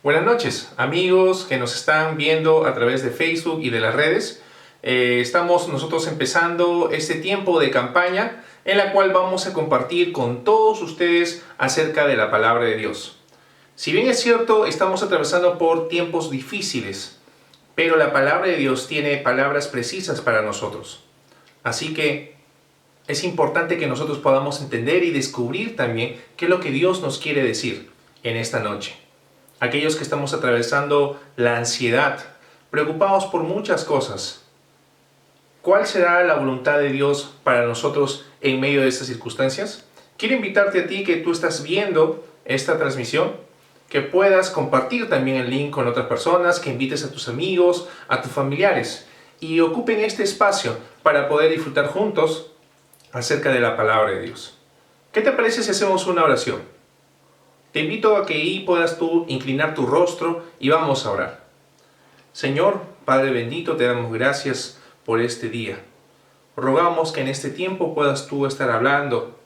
Buenas noches, amigos que nos están viendo a través de Facebook y de las redes. Estamos nosotros empezando este tiempo de campaña en la cual vamos a compartir con todos ustedes acerca de la palabra de Dios. Si bien es cierto, estamos atravesando por tiempos difíciles, pero la palabra de Dios tiene palabras precisas para nosotros. Así que es importante que nosotros podamos entender y descubrir también qué es lo que Dios nos quiere decir en esta noche. Aquellos que estamos atravesando la ansiedad, preocupados por muchas cosas. ¿Cuál será la voluntad de Dios para nosotros en medio de estas circunstancias? Quiero invitarte a ti que tú estás viendo esta transmisión, que puedas compartir también el link con otras personas, que invites a tus amigos, a tus familiares y ocupen este espacio para poder disfrutar juntos acerca de la palabra de Dios. ¿Qué te parece si hacemos una oración? Te invito a que ahí puedas tú inclinar tu rostro y vamos a orar. Señor, Padre bendito, te damos gracias por este día. Rogamos que en este tiempo puedas tú estar hablando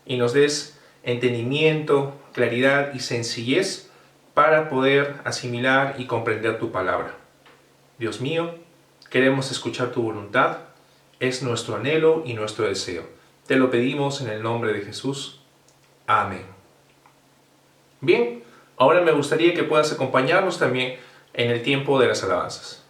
y nos des entendimiento, claridad y sencillez para poder asimilar y comprender tu palabra. Dios mío, queremos escuchar tu voluntad, es nuestro anhelo y nuestro deseo. Te lo pedimos en el nombre de Jesús. Amén. Bien, ahora me gustaría que puedas acompañarnos también en el tiempo de las alabanzas.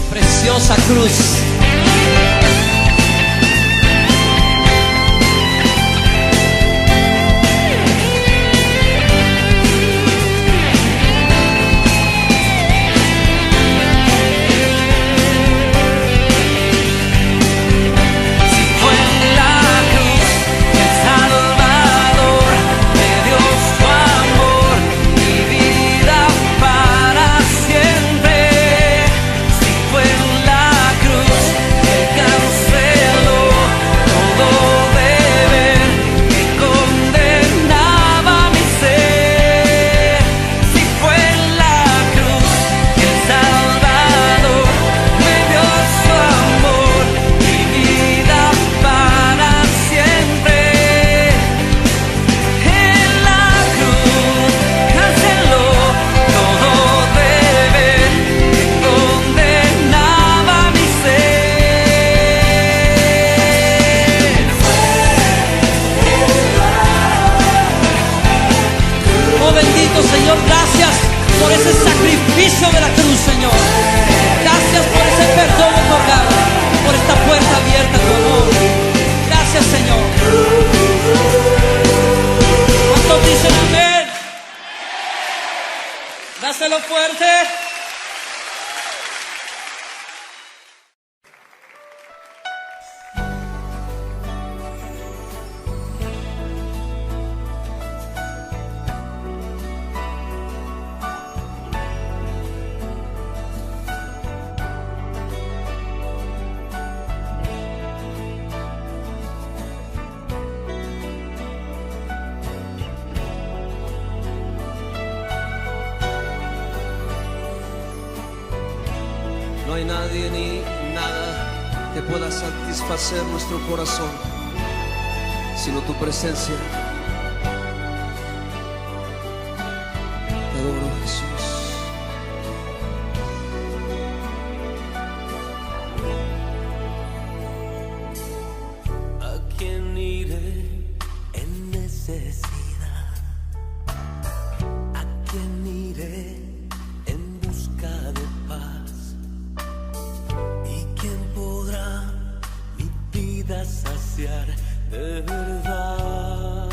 Preciosa cruz. sacrificio de la cruz, Señor. Gracias por ese perdón otorgado, por esta puerta abierta a tu amor. Gracias, Señor. ¿Cuántos dicen amén? Dáselo fuerte. No hay nadie ni nada que pueda satisfacer nuestro corazón, sino tu presencia. Te adoro, Jesús. ¿A quién iré en necesidad? ¿A quién iré en busca de paz? ¿Y quién podrá mi vida saciar de verdad?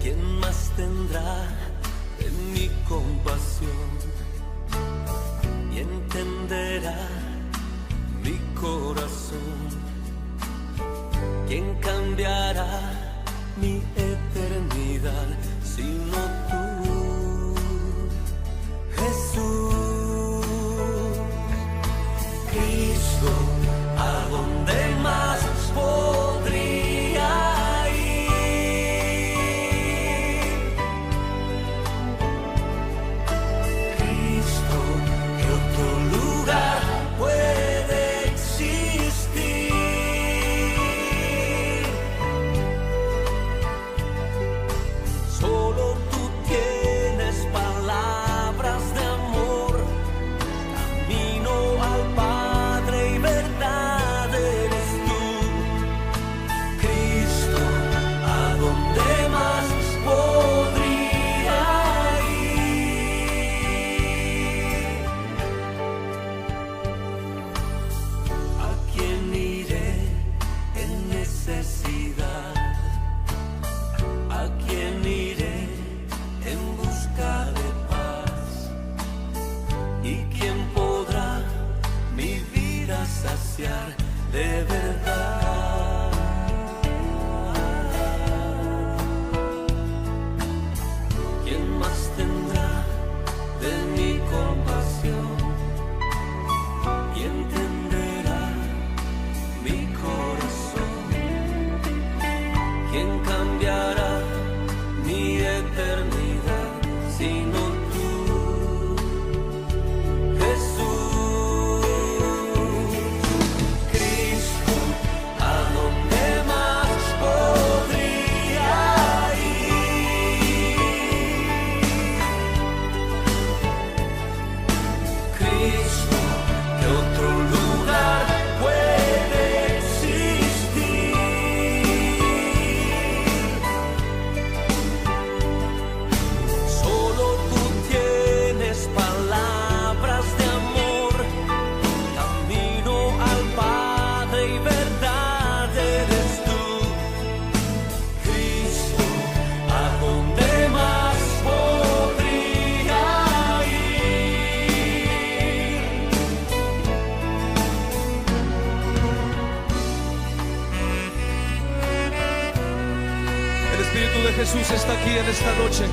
¿Quién más tendrá de mi compasión y entenderá mi corazón? ¿Quién cambiará mi eternidad sino tú, Jesús? Cristo, ¿a dónde más podría ir? Cristo, ¿qué otro lugar puede existir? Solo tú tienes palabras de amor, camino al Padre y verdad eres tú. Cristo, ¿a dónde más podría ir? ¿A quién iré en necesidad? ¿A quién iré en busca de paz? ¿Y quién podrá mi vida saciar de verdad? ¿Quién más tendrá de mi compasión y entenderá mi corazón? ¿Quién cambiará mi eternidad sino tú, Jesús? Cristo, ¿a dónde más podría ir? Cristo, ¿qué otro lugar puede existir? Solo tú tienes palabras de amor, camino al Padre y verdad eres tú. Cristo, ¿a dónde más podría ir? El Espíritu de Jesús está aquí en esta noche.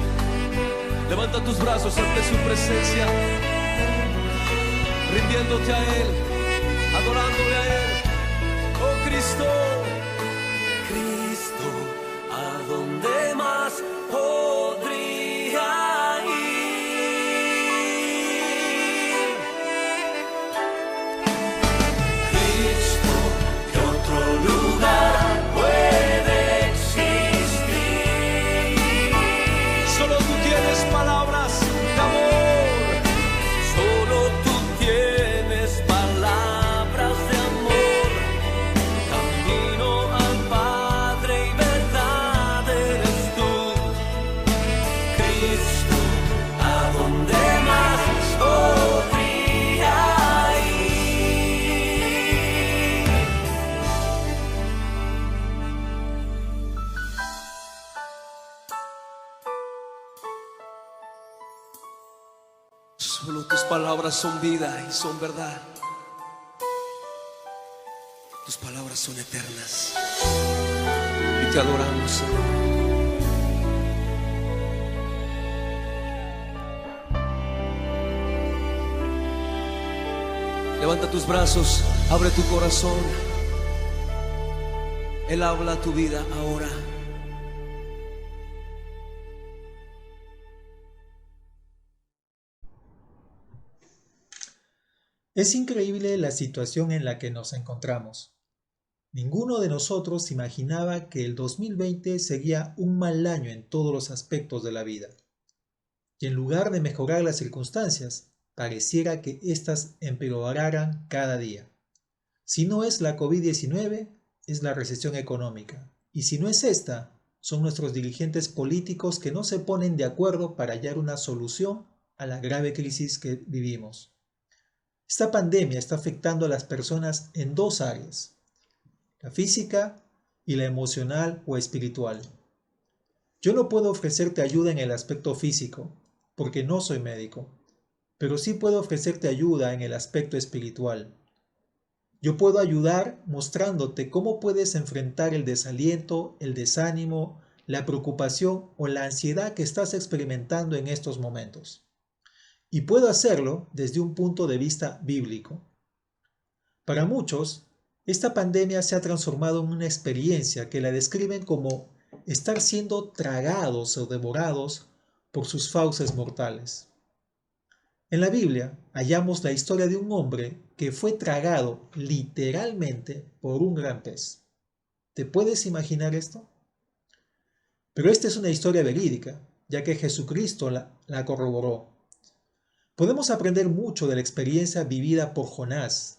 Levanta tus brazos ante su presencia, rindiéndote a Él, adorándole a Él. Oh Cristo, Cristo, ¿a dónde más podría ir? Cristo, ¿qué otro lugar puede existir? Solo tú tienes palabras de amor. Solo tú tienes palabras de amor. palabras son vida y son verdad. Tus palabras son eternas. Y te adoramos, Señor. Levanta tus brazos, abre tu corazón. Él habla a tu vida ahora. Es increíble la situación en la que nos encontramos. Ninguno de nosotros imaginaba que el 2020 sería un mal año en todos los aspectos de la vida. Y en lugar de mejorar las circunstancias, pareciera que éstas empeoraran cada día. Si no es la COVID-19, es la recesión económica. Y si no es esta, son nuestros dirigentes políticos que no se ponen de acuerdo para hallar una solución a la grave crisis que vivimos. Esta pandemia está afectando a las personas en dos áreas, la física y la emocional o espiritual. Yo no puedo ofrecerte ayuda en el aspecto físico, porque no soy médico, pero sí puedo ofrecerte ayuda en el aspecto espiritual. Yo puedo ayudar mostrándote cómo puedes enfrentar el desaliento, el desánimo, la preocupación o la ansiedad que estás experimentando en estos momentos. Y puedo hacerlo desde un punto de vista bíblico. Para muchos, esta pandemia se ha transformado en una experiencia que la describen como estar siendo tragados o devorados por sus fauces mortales. En la Biblia hallamos la historia de un hombre que fue tragado literalmente por un gran pez. ¿Te puedes imaginar esto? Pero esta es una historia verídica, ya que Jesucristo la corroboró. Podemos aprender mucho de la experiencia vivida por Jonás,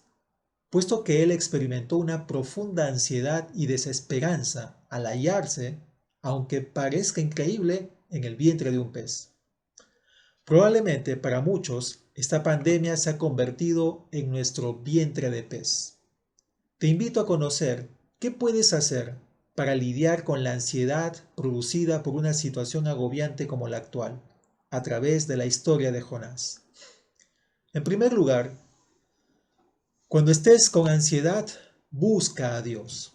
puesto que él experimentó una profunda ansiedad y desesperanza al hallarse, aunque parezca increíble, en el vientre de un pez. Probablemente para muchos, esta pandemia se ha convertido en nuestro vientre de pez. Te invito a conocer qué puedes hacer para lidiar con la ansiedad producida por una situación agobiante como la actual, a través de la historia de Jonás. En primer lugar, cuando estés con ansiedad, busca a Dios.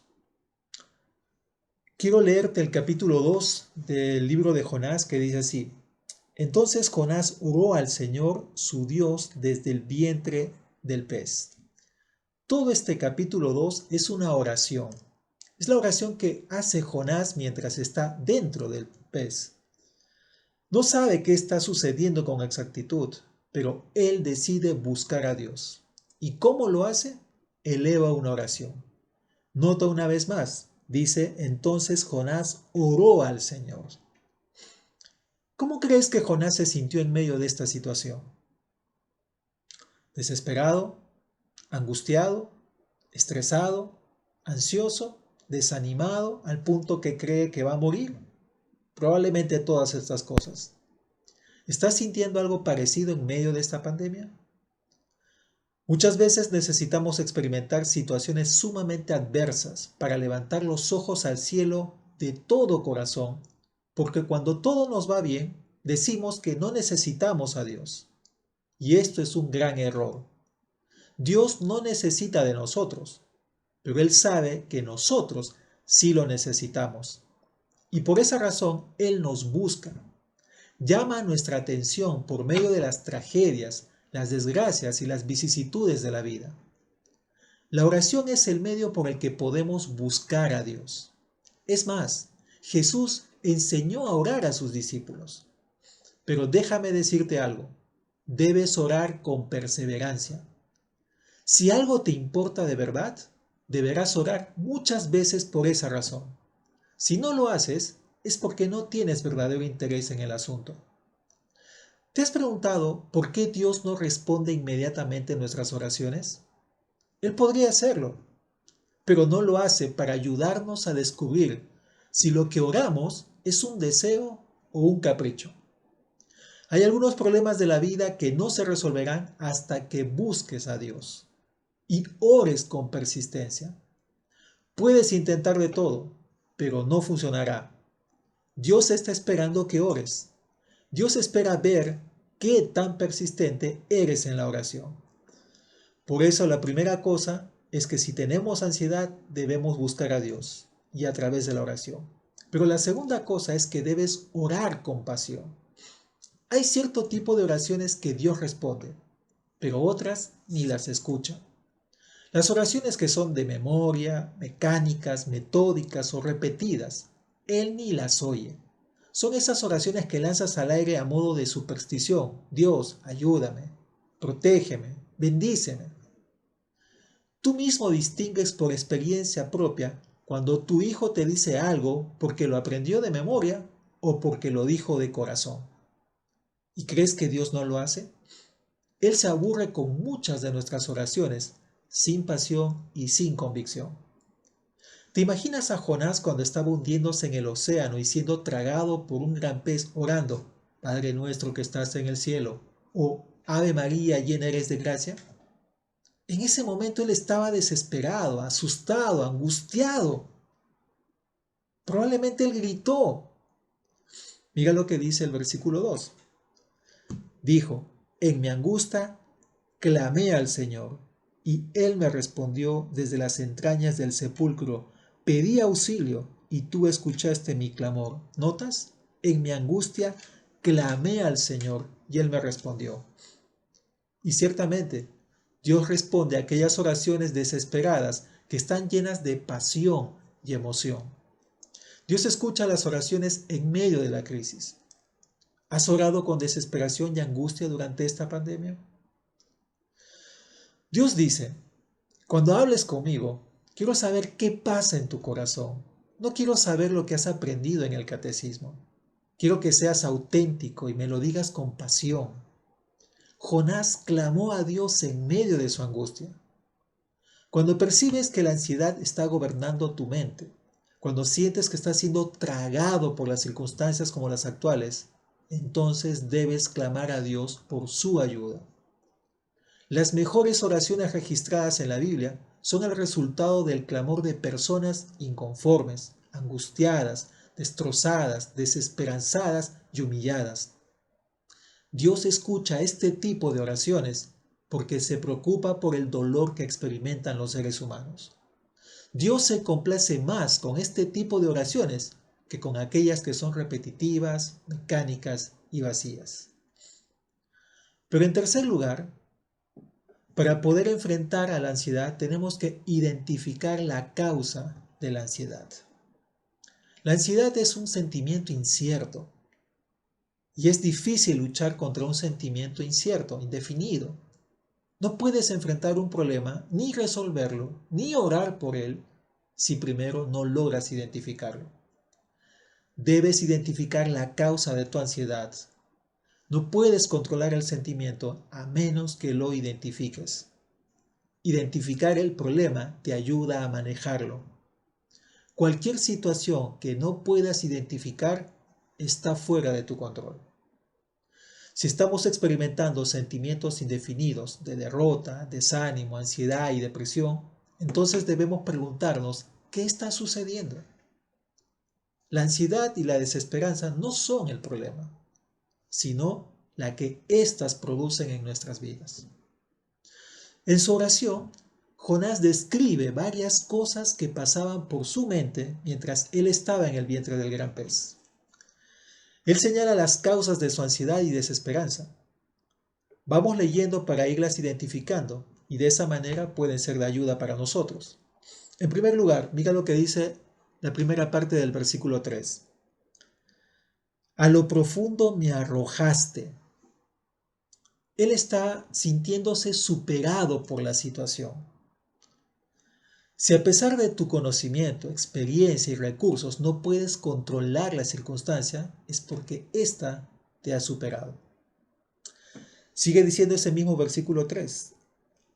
Quiero leerte el capítulo 2 del libro de Jonás que dice así: Entonces Jonás oró al Señor su Dios desde el vientre del pez. Todo este capítulo 2 es una oración. Es la oración que hace Jonás mientras está dentro del pez. No sabe qué está sucediendo con exactitud, pero él decide buscar a Dios. ¿Y cómo lo hace? Eleva una oración. Nota una vez más, dice, entonces Jonás oró al Señor. ¿Cómo crees que Jonás se sintió en medio de esta situación? ¿Desesperado? ¿Angustiado? ¿Estresado? ¿Ansioso? ¿Desanimado al punto que cree que va a morir? Probablemente todas estas cosas. ¿Estás sintiendo algo parecido en medio de esta pandemia? Muchas veces necesitamos experimentar situaciones sumamente adversas para levantar los ojos al cielo de todo corazón, porque cuando todo nos va bien, decimos que no necesitamos a Dios. Y esto es un gran error. Dios no necesita de nosotros, pero Él sabe que nosotros sí lo necesitamos. Y por esa razón Él nos busca. Llama nuestra atención por medio de las tragedias, las desgracias y las vicisitudes de la vida. La oración es el medio por el que podemos buscar a Dios. Es más, Jesús enseñó a orar a sus discípulos. Pero déjame decirte algo, debes orar con perseverancia. Si algo te importa de verdad, deberás orar muchas veces por esa razón. Si no lo haces, es porque no tienes verdadero interés en el asunto. ¿Te has preguntado por qué Dios no responde inmediatamente a nuestras oraciones? Él podría hacerlo, pero no lo hace para ayudarnos a descubrir si lo que oramos es un deseo o un capricho. Hay algunos problemas de la vida que no se resolverán hasta que busques a Dios y ores con persistencia. Puedes intentar de todo, pero no funcionará. Dios está esperando que ores. Dios espera ver qué tan persistente eres en la oración. Por eso la primera cosa es que si tenemos ansiedad debemos buscar a Dios y a través de la oración. Pero la segunda cosa es que debes orar con pasión. Hay cierto tipo de oraciones que Dios responde, pero otras ni las escucha. Las oraciones que son de memoria, mecánicas, metódicas o repetidas, Él ni las oye. Son esas oraciones que lanzas al aire a modo de superstición. Dios, ayúdame, protégeme, bendíceme. Tú mismo distingues por experiencia propia cuando tu hijo te dice algo porque lo aprendió de memoria o porque lo dijo de corazón. ¿Y crees que Dios no lo hace? Él se aburre con muchas de nuestras oraciones, sin pasión y sin convicción. ¿Te imaginas a Jonás cuando estaba hundiéndose en el océano y siendo tragado por un gran pez orando, Padre nuestro que estás en el cielo, o Ave María, llena eres de gracia? En ese momento él estaba desesperado, asustado, angustiado. Probablemente él gritó. Mira lo que dice el versículo 2. Dijo, en mi angustia clamé al Señor, y Él me respondió desde las entrañas del sepulcro. Pedí auxilio, y tú escuchaste mi clamor. ¿Notas? En mi angustia clamé al Señor, y Él me respondió. Y ciertamente, Dios responde a aquellas oraciones desesperadas que están llenas de pasión y emoción. Dios escucha las oraciones en medio de la crisis. ¿Has orado con desesperación y angustia durante esta pandemia? Dios dice, cuando hables conmigo, quiero saber qué pasa en tu corazón. No quiero saber lo que has aprendido en el catecismo. Quiero que seas auténtico y me lo digas con pasión. Jonás clamó a Dios en medio de su angustia. Cuando percibes que la ansiedad está gobernando tu mente, cuando sientes que estás siendo tragado por las circunstancias como las actuales, entonces debes clamar a Dios por su ayuda. Las mejores oraciones registradas en la Biblia son el resultado del clamor de personas inconformes, angustiadas, destrozadas, desesperanzadas y humilladas. Dios escucha este tipo de oraciones porque se preocupa por el dolor que experimentan los seres humanos. Dios se complace más con este tipo de oraciones que con aquellas que son repetitivas, mecánicas y vacías. Pero en tercer lugar, para poder enfrentar a la ansiedad tenemos que identificar la causa de la ansiedad. La ansiedad es un sentimiento incierto y es difícil luchar contra un sentimiento incierto, indefinido. No puedes enfrentar un problema, ni resolverlo, ni orar por él si primero no logras identificarlo. Debes identificar la causa de tu ansiedad. No puedes controlar el sentimiento a menos que lo identifiques. Identificar el problema te ayuda a manejarlo. Cualquier situación que no puedas identificar está fuera de tu control. Si estamos experimentando sentimientos indefinidos de derrota, desánimo, ansiedad y depresión, entonces debemos preguntarnos ¿qué está sucediendo? La ansiedad y la desesperanza no son el problema, sino la que éstas producen en nuestras vidas. En su oración, Jonás describe varias cosas que pasaban por su mente mientras él estaba en el vientre del gran pez. Él señala las causas de su ansiedad y desesperanza. Vamos leyendo para irlas identificando y de esa manera pueden ser de ayuda para nosotros. En primer lugar, mira lo que dice la primera parte del versículo 3. A lo profundo me arrojaste. Él está sintiéndose superado por la situación. Si a pesar de tu conocimiento, experiencia y recursos no puedes controlar la circunstancia, es porque ésta te ha superado. Sigue diciendo ese mismo versículo 3.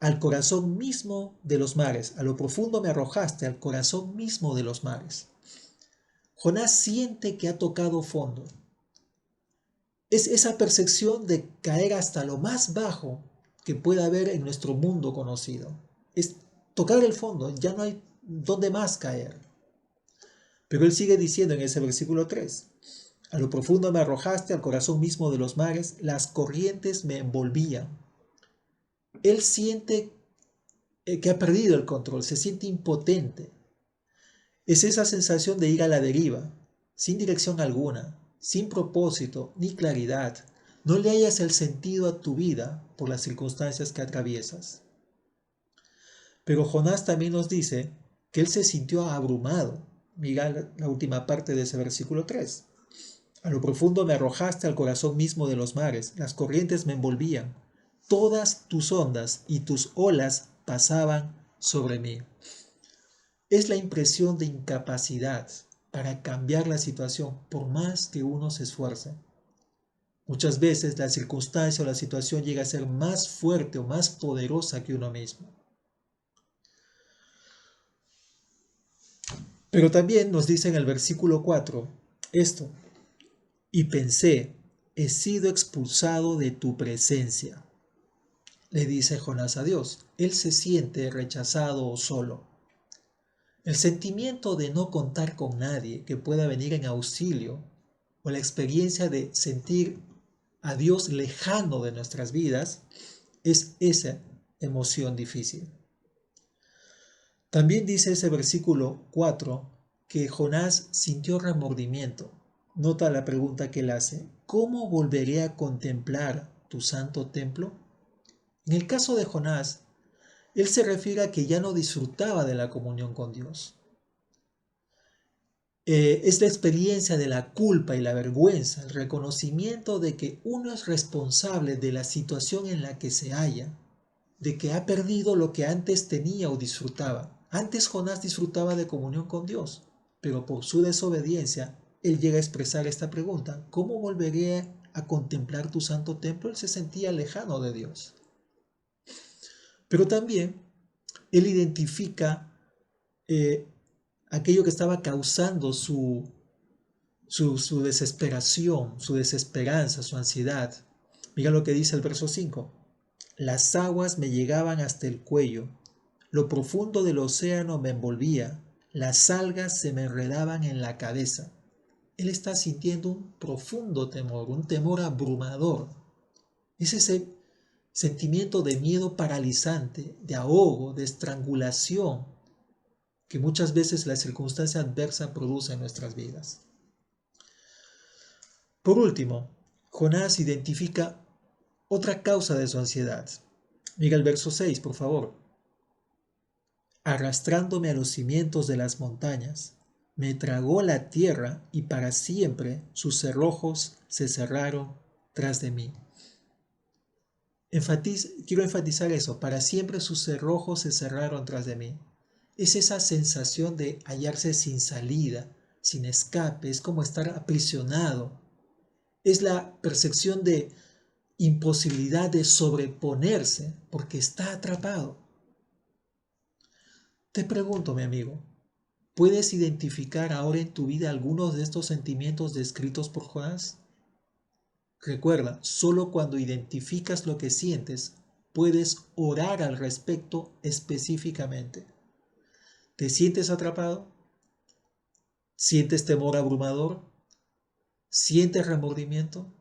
Al corazón mismo de los mares, a lo profundo me arrojaste, al corazón mismo de los mares. Jonás siente que ha tocado fondo. Es esa percepción de caer hasta lo más bajo que pueda haber en nuestro mundo conocido. Es tocar el fondo, ya no hay dónde más caer. Pero él sigue diciendo en ese versículo 3, A lo profundo me arrojaste, al corazón mismo de los mares, las corrientes me envolvían. Él siente que ha perdido el control, se siente impotente. Es esa sensación de ir a la deriva, sin dirección alguna, sin propósito ni claridad. No le hallas el sentido a tu vida por las circunstancias que atraviesas. Pero Jonás también nos dice que él se sintió abrumado. Mira la última parte de ese versículo 3. A lo profundo me arrojaste, al corazón mismo de los mares, las corrientes me envolvían, todas tus ondas y tus olas pasaban sobre mí. Es la impresión de incapacidad para cambiar la situación por más que uno se esfuerce. Muchas veces la circunstancia o la situación llega a ser más fuerte o más poderosa que uno mismo. Pero también nos dice en el versículo 4 esto: y pensé, he sido expulsado de tu presencia. Le dice Jonás a Dios. Él se siente rechazado o solo. El sentimiento de no contar con nadie que pueda venir en auxilio, o la experiencia de sentir a Dios lejano de nuestras vidas, es esa emoción difícil. También dice ese versículo 4 que Jonás sintió remordimiento. Nota la pregunta que él hace: ¿cómo volveré a contemplar tu santo templo? En el caso de Jonás, él se refiere a que ya no disfrutaba de la comunión con Dios. Es la experiencia de la culpa y la vergüenza, el reconocimiento de que uno es responsable de la situación en la que se halla, de que ha perdido lo que antes tenía o disfrutaba. Antes Jonás disfrutaba de comunión con Dios, pero por su desobediencia, él llega a expresar esta pregunta: ¿cómo volveré a contemplar tu santo templo? Él se sentía lejano de Dios. Pero también él identifica aquello que estaba causando su desesperación, su desesperanza, su ansiedad. Mira lo que dice el verso 5. Las aguas me llegaban hasta el cuello, lo profundo del océano me envolvía, las algas se me enredaban en la cabeza. Él está sintiendo un profundo temor, un temor abrumador. Es ese sentimiento de miedo paralizante, de ahogo, de estrangulación, que muchas veces la circunstancia adversa produce en nuestras vidas. Por último, Jonás identifica otra causa de su ansiedad. Mira el verso 6, por favor. Arrastrándome a los cimientos de las montañas, me tragó la tierra y para siempre sus cerrojos se cerraron tras de mí. Quiero enfatizar eso: para siempre sus cerrojos se cerraron tras de mí. Es esa sensación de hallarse sin salida, sin escape, es como estar aprisionado. Es la percepción de imposibilidad de sobreponerse porque está atrapado. Te pregunto, mi amigo, ¿puedes identificar ahora en tu vida algunos de estos sentimientos descritos por Jonás? Recuerda, solo cuando identificas lo que sientes, puedes orar al respecto específicamente. ¿Te sientes atrapado? ¿Sientes temor abrumador? ¿Sientes remordimiento?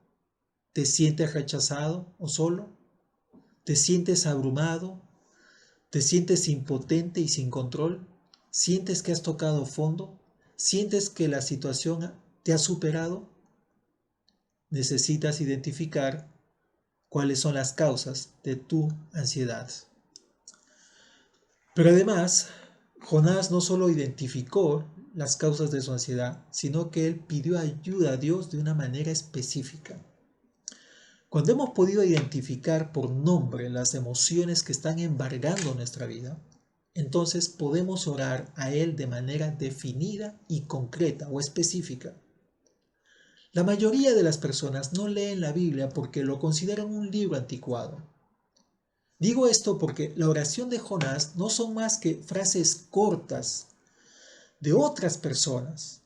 ¿Te sientes rechazado o solo? ¿Te sientes abrumado? ¿Te sientes impotente y sin control? ¿Sientes que has tocado fondo? ¿Sientes que la situación te ha superado? Necesitas identificar cuáles son las causas de tu ansiedad. Pero además, Jonás no solo identificó las causas de su ansiedad, sino que él pidió ayuda a Dios de una manera específica. Cuando hemos podido identificar por nombre las emociones que están embargando nuestra vida, entonces podemos orar a Él de manera definida y concreta o específica. La mayoría de las personas no leen la Biblia porque lo consideran un libro anticuado. Digo esto porque la oración de Jonás no son más que frases cortas de otras personas.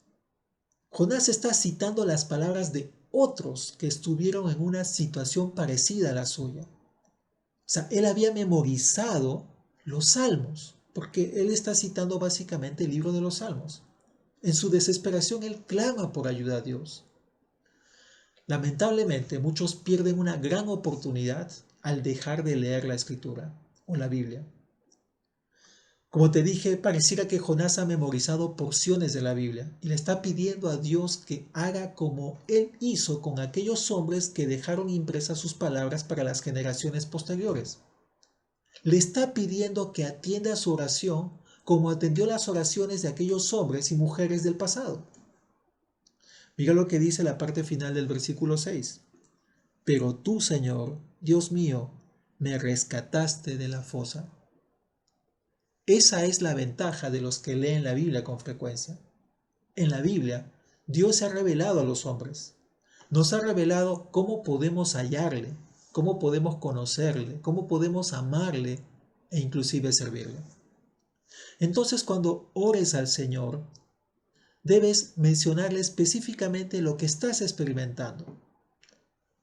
Jonás está citando las palabras de otros que estuvieron en una situación parecida a la suya. O sea, él había memorizado los salmos, porque él está citando básicamente el libro de los salmos. En su desesperación, él clama por ayuda a Dios. Lamentablemente, muchos pierden una gran oportunidad al dejar de leer la Escritura o la Biblia. Como te dije, pareciera que Jonás ha memorizado porciones de la Biblia y le está pidiendo a Dios que haga como él hizo con aquellos hombres que dejaron impresas sus palabras para las generaciones posteriores. Le está pidiendo que atienda su oración como atendió las oraciones de aquellos hombres y mujeres del pasado. Mira lo que dice la parte final del versículo 6. Pero tú, Señor, Dios mío, me rescataste de la fosa. Esa es la ventaja de los que leen la Biblia con frecuencia. En la Biblia, Dios se ha revelado a los hombres. Nos ha revelado cómo podemos hallarle, cómo podemos conocerle, cómo podemos amarle e inclusive servirle. Entonces, cuando ores al Señor, debes mencionarle específicamente lo que estás experimentando.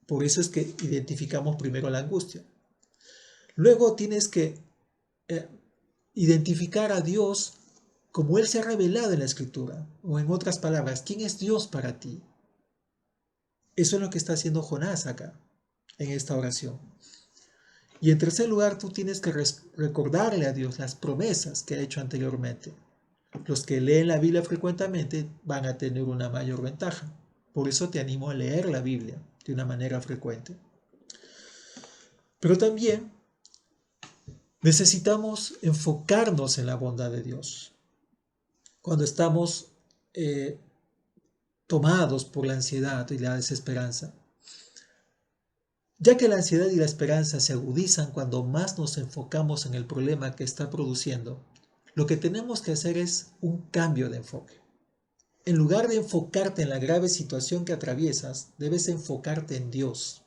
Por eso es que identificamos primero la angustia. Luego tienes que identificar a Dios como Él se ha revelado en la Escritura. O en otras palabras, ¿quién es Dios para ti? Eso es lo que está haciendo Jonás acá, en esta oración. Y en tercer lugar, tú tienes que recordarle a Dios las promesas que ha hecho anteriormente. Los que leen la Biblia frecuentemente van a tener una mayor ventaja. Por eso te animo a leer la Biblia de una manera frecuente. Pero también necesitamos enfocarnos en la bondad de Dios. Cuando estamos tomados por la ansiedad y la desesperanza, ya que la ansiedad y la esperanza se agudizan cuando más nos enfocamos en el problema que está produciendo, lo que tenemos que hacer es un cambio de enfoque. En lugar de enfocarte en la grave situación que atraviesas, debes enfocarte en Dios,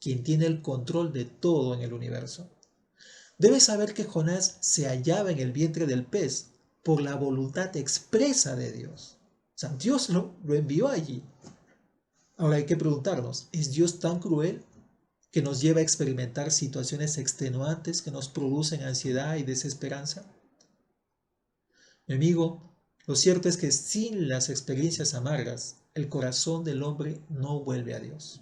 quien tiene el control de todo en el universo. Debes saber que Jonás se hallaba en el vientre del pez por la voluntad expresa de Dios. O sea, Dios lo envió allí. Ahora hay que preguntarnos, ¿es Dios tan cruel que nos lleva a experimentar situaciones extenuantes que nos producen ansiedad y desesperanza? Mi amigo, lo cierto es que sin las experiencias amargas, el corazón del hombre no vuelve a Dios.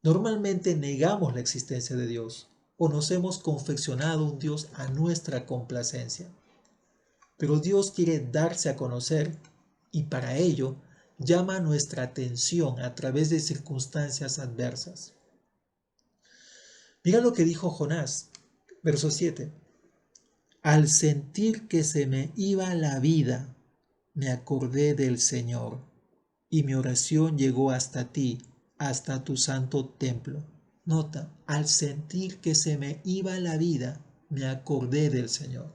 Normalmente negamos la existencia de Dios o nos hemos confeccionado un Dios a nuestra complacencia. Pero Dios quiere darse a conocer y para ello llama nuestra atención a través de circunstancias adversas. Mira lo que dijo Jonás, verso 7. Al sentir que se me iba la vida, me acordé del Señor, y mi oración llegó hasta ti, hasta tu santo templo. Nota, al sentir que se me iba la vida, me acordé del Señor.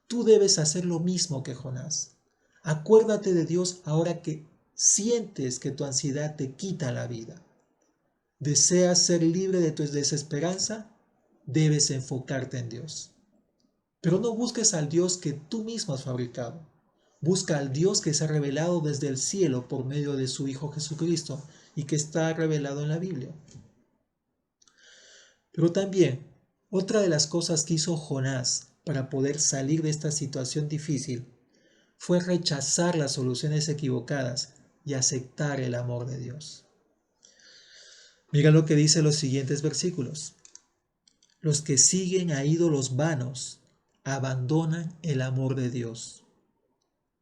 Tú debes hacer lo mismo que Jonás. Acuérdate de Dios ahora que sientes que tu ansiedad te quita la vida. ¿Deseas ser libre de tu desesperanza? Debes enfocarte en Dios. Pero no busques al Dios que tú mismo has fabricado. Busca al Dios que se ha revelado desde el cielo por medio de su Hijo Jesucristo y que está revelado en la Biblia. Pero también, otra de las cosas que hizo Jonás para poder salir de esta situación difícil fue rechazar las soluciones equivocadas y aceptar el amor de Dios. Mira lo que dice los siguientes versículos. Los que siguen a ídolos vanos abandonan el amor de Dios.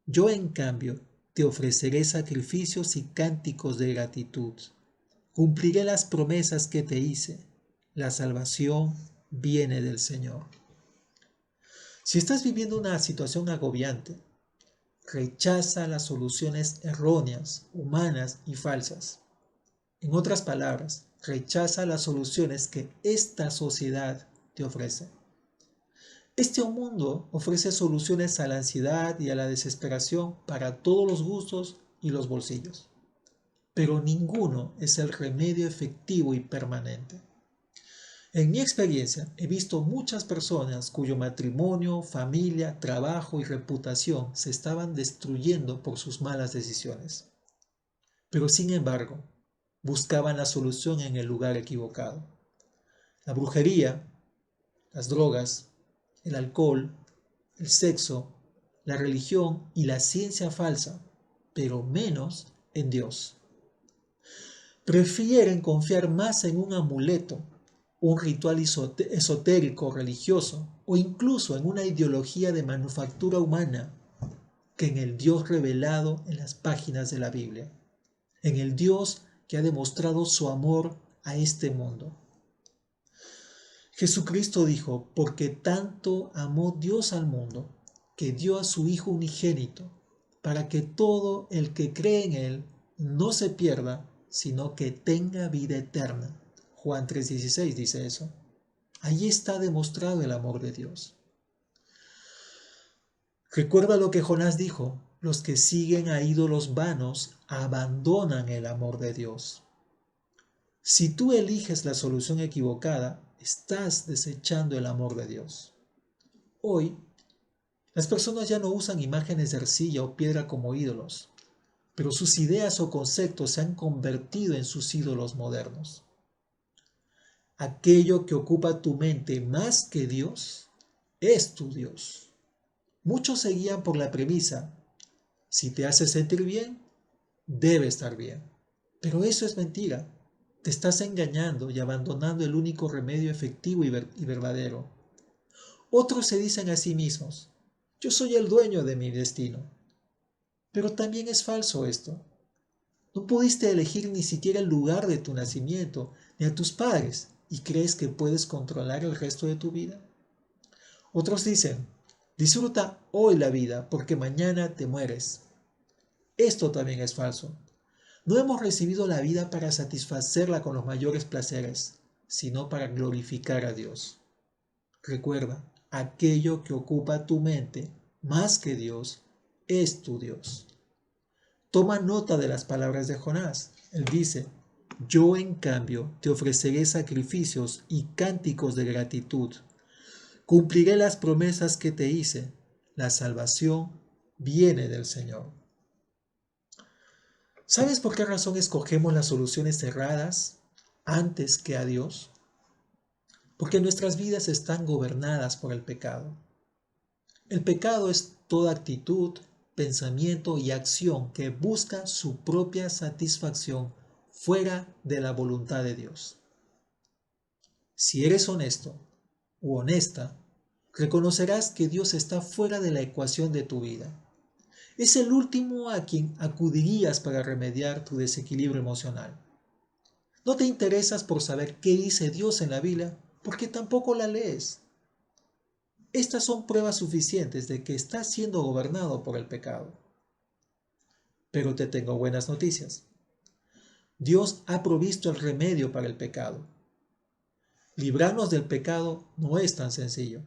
Yo, en cambio, te ofreceré sacrificios y cánticos de gratitud. Cumpliré las promesas que te hice. La salvación viene del Señor. Si estás viviendo una situación agobiante, rechaza las soluciones erróneas, humanas y falsas. En otras palabras, rechaza las soluciones que esta sociedad te ofrece. Este mundo ofrece soluciones a la ansiedad y a la desesperación para todos los gustos y los bolsillos, pero ninguno es el remedio efectivo y permanente. En mi experiencia, he visto muchas personas cuyo matrimonio, familia, trabajo y reputación se estaban destruyendo por sus malas decisiones. Pero sin embargo, buscaban la solución en el lugar equivocado. La brujería, las drogas, el alcohol, el sexo, la religión y la ciencia falsa, pero menos en Dios. Prefieren confiar más en un amuleto, un ritual esotérico religioso o incluso en una ideología de manufactura humana que en el Dios revelado en las páginas de la Biblia, en el Dios que ha demostrado su amor a este mundo. Jesucristo dijo, porque tanto amó Dios al mundo, que dio a su Hijo unigénito, para que todo el que cree en Él no se pierda, sino que tenga vida eterna. Juan 3:16 dice eso. Allí está demostrado el amor de Dios. Recuerda lo que Jonás dijo, los que siguen a ídolos vanos abandonan el amor de Dios. Si tú eliges la solución equivocada, estás desechando el amor de Dios. Hoy, las personas ya no usan imágenes de arcilla o piedra como ídolos, pero sus ideas o conceptos se han convertido en sus ídolos modernos. Aquello que ocupa tu mente más que Dios es tu Dios. Muchos se guían por la premisa, si te hace sentir bien, debe estar bien. Pero eso es mentira. Te estás engañando y abandonando el único remedio efectivo y verdadero. Otros se dicen a sí mismos, yo soy el dueño de mi destino. Pero también es falso esto. No pudiste elegir ni siquiera el lugar de tu nacimiento, ni a tus padres, y crees que puedes controlar el resto de tu vida. Otros dicen, disfruta hoy la vida porque mañana te mueres. Esto también es falso. No hemos recibido la vida para satisfacerla con los mayores placeres, sino para glorificar a Dios. Recuerda, aquello que ocupa tu mente, más que Dios, es tu Dios. Toma nota de las palabras de Jonás. Él dice, yo en cambio te ofreceré sacrificios y cánticos de gratitud. Cumpliré las promesas que te hice. La salvación viene del Señor. ¿Sabes por qué razón escogemos las soluciones cerradas antes que a Dios? Porque nuestras vidas están gobernadas por el pecado. El pecado es toda actitud, pensamiento y acción que busca su propia satisfacción fuera de la voluntad de Dios. Si eres honesto u honesta, reconocerás que Dios está fuera de la ecuación de tu vida. Es el último a quien acudirías para remediar tu desequilibrio emocional. No te interesas por saber qué dice Dios en la Biblia, porque tampoco la lees. Estas son pruebas suficientes de que estás siendo gobernado por el pecado. Pero te tengo buenas noticias. Dios ha provisto el remedio para el pecado. Librarnos del pecado no es tan sencillo.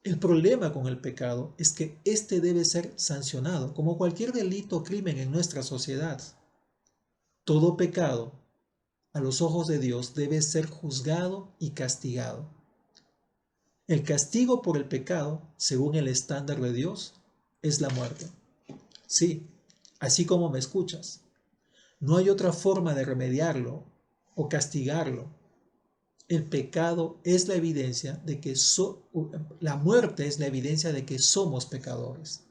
El problema con el pecado es que éste debe ser sancionado, como cualquier delito o crimen en nuestra sociedad. Todo pecado, a los ojos de Dios, debe ser juzgado y castigado. El castigo por el pecado, según el estándar de Dios, es la muerte. Sí, así como me escuchas. No hay otra forma de remediarlo o castigarlo. El pecado es la evidencia de que la muerte es la evidencia de que somos pecadores.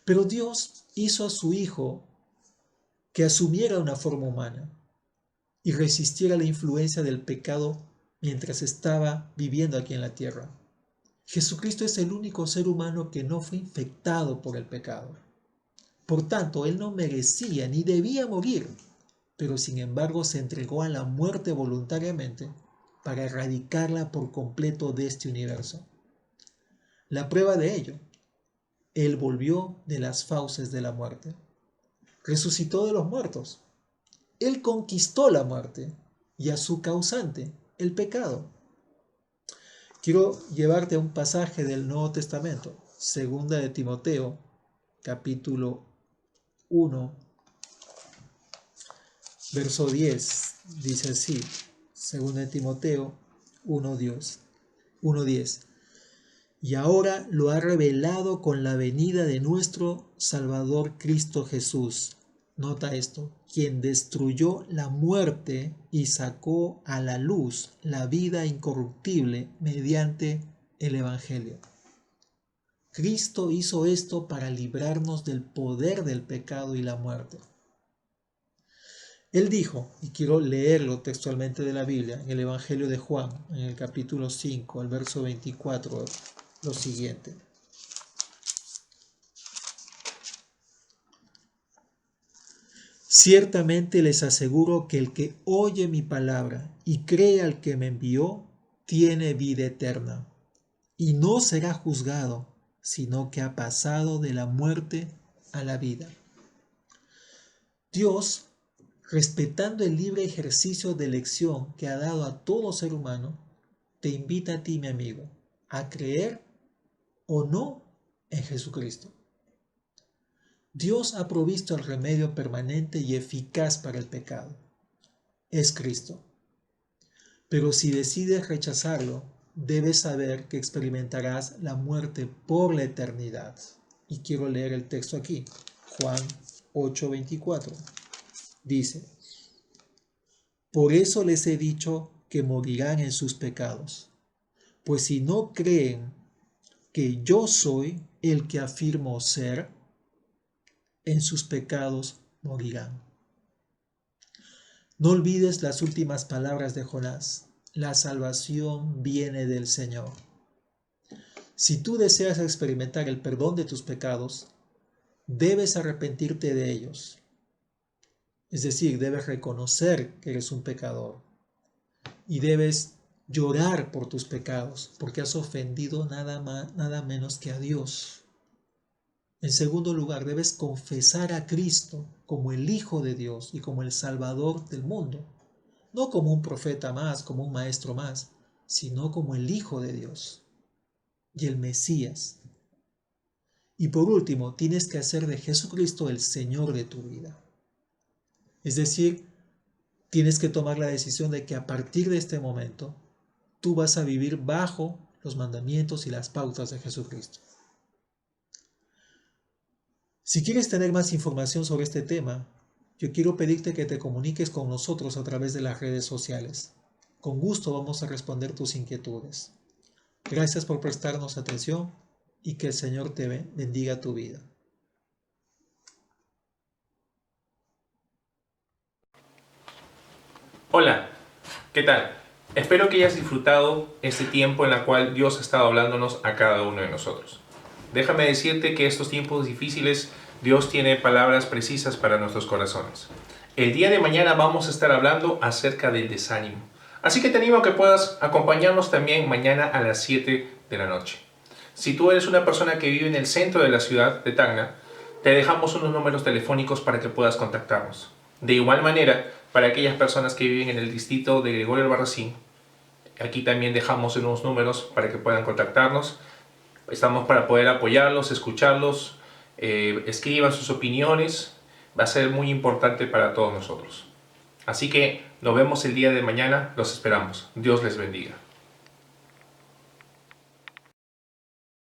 Pero Dios hizo a su Hijo que asumiera una forma humana y resistiera la influencia del pecado mientras estaba viviendo aquí en la tierra. Jesucristo es el único ser humano que no fue infectado por el pecado. Por tanto, Él no merecía ni debía morir, pero sin embargo se entregó a la muerte voluntariamente para erradicarla por completo de este universo. La prueba de ello, Él volvió de las fauces de la muerte. Resucitó de los muertos. Él conquistó la muerte y a su causante, el pecado. Quiero llevarte a un pasaje del Nuevo Testamento, segunda de Timoteo, capítulo 1, verso 10, dice así, segunda de Timoteo 1:10. Y ahora lo ha revelado con la venida de nuestro Salvador Cristo Jesús. Nota esto, quien destruyó la muerte y sacó a la luz la vida incorruptible mediante el Evangelio. Cristo hizo esto para librarnos del poder del pecado y la muerte. Él dijo, y quiero leerlo textualmente de la Biblia, en el Evangelio de Juan, en el capítulo 5, el verso 24, lo siguiente. Ciertamente les aseguro que el que oye mi palabra y cree al que me envió, tiene vida eterna, y no será juzgado, sino que ha pasado de la muerte a la vida. Dios, respetando el libre ejercicio de elección que ha dado a todo ser humano, te invita a ti, mi amigo, a creer o no en Jesucristo. Dios ha provisto el remedio permanente y eficaz para el pecado. Es Cristo. Pero si decides rechazarlo, debes saber que experimentarás la muerte por la eternidad. Y quiero leer el texto aquí, Juan 8:24. Dice, por eso les he dicho que morirán en sus pecados, pues si no creen que yo soy el que afirmo ser, en sus pecados morirán. No olvides las últimas palabras de Jonás. La salvación viene del Señor. Si tú deseas experimentar el perdón de tus pecados, debes arrepentirte de ellos. Es decir, debes reconocer que eres un pecador y debes llorar por tus pecados porque has ofendido nada menos que a Dios. En segundo lugar, debes confesar a Cristo como el Hijo de Dios y como el Salvador del mundo. No como un profeta más, como un maestro más, sino como el Hijo de Dios y el Mesías. Y por último, tienes que hacer de Jesucristo el Señor de tu vida. Es decir, tienes que tomar la decisión de que a partir de este momento, tú vas a vivir bajo los mandamientos y las pautas de Jesucristo. Si quieres tener más información sobre este tema, yo quiero pedirte que te comuniques con nosotros a través de las redes sociales. Con gusto vamos a responder tus inquietudes. Gracias por prestarnos atención y que el Señor te bendiga tu vida. Hola, ¿qué tal? Espero que hayas disfrutado este tiempo en el cual Dios ha estado hablándonos a cada uno de nosotros. Déjame decirte que estos tiempos difíciles, Dios tiene palabras precisas para nuestros corazones. El día de mañana vamos a estar hablando acerca del desánimo. Así que te animo a que puedas acompañarnos también mañana a las 7 de la noche. Si tú eres una persona que vive en el centro de la ciudad de Tacna, te dejamos unos números telefónicos para que puedas contactarnos. De igual manera, para aquellas personas que viven en el distrito de Gregorio Albarracín, aquí también dejamos unos números para que puedan contactarnos. Estamos para poder apoyarlos, escucharlos, escriban sus opiniones. Va a ser muy importante para todos nosotros. Así que nos vemos el día de mañana, los esperamos. Dios les bendiga.